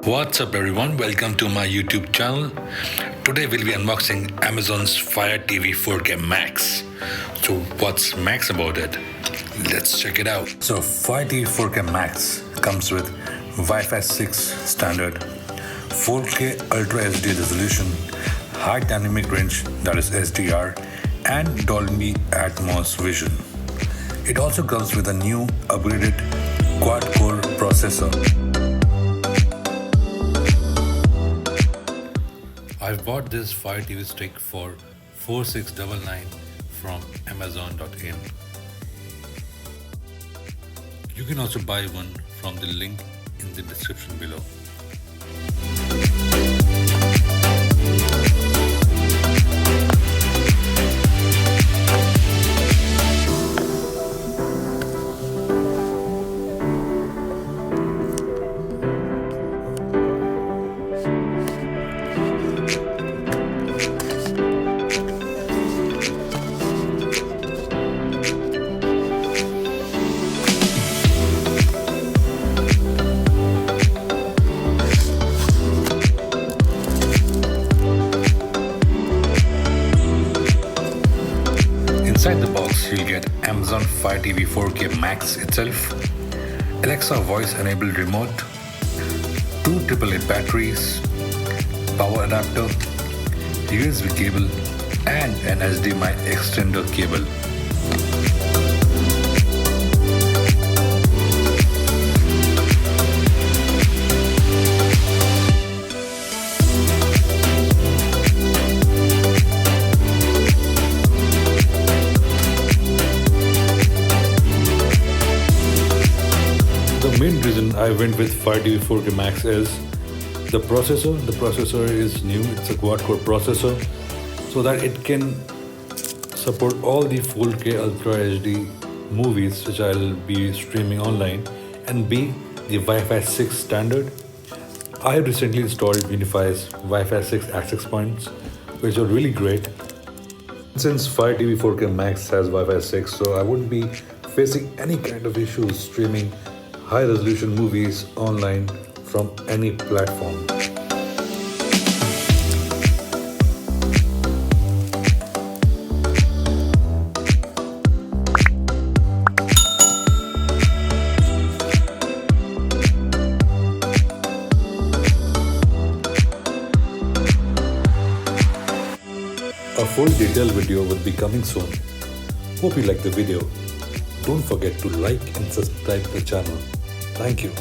What's up everyone, welcome to my YouTube channel. Today we'll be unboxing Amazon's Fire TV 4K Max. So what's Max about it? Let's check it out. So Fire TV 4K Max comes with Wi-Fi 6 standard, 4K Ultra HD resolution, high dynamic range, that is SDR, and Dolby Atmos vision. It also comes with a new upgraded quad-core processor. I bought this FireTVstick for $4699 from Amazon.in. You can also buy one from the link in the description below. Inside the box, you'll get Amazon Fire TV 4K Max itself, Alexa voice-enabled remote, 2 AAA batteries, power adapter, USB cable, and an HDMI extender cable. The main reason I went with Fire TV 4K Max is the processor. The processor is new, it's a quad-core processor, so that it can support all the 4K Ultra HD movies which I'll be streaming online, and B, the Wi-Fi 6 standard. I recently installed Unify's Wi-Fi 6 access points, which are really great. Since Fire TV 4K Max has Wi-Fi 6, so I wouldn't be facing any kind of issues streaming high-resolution movies online from any platform. A full detailed video will be coming soon. Hope you like the video. Don't forget to like and subscribe to the channel. Thank you.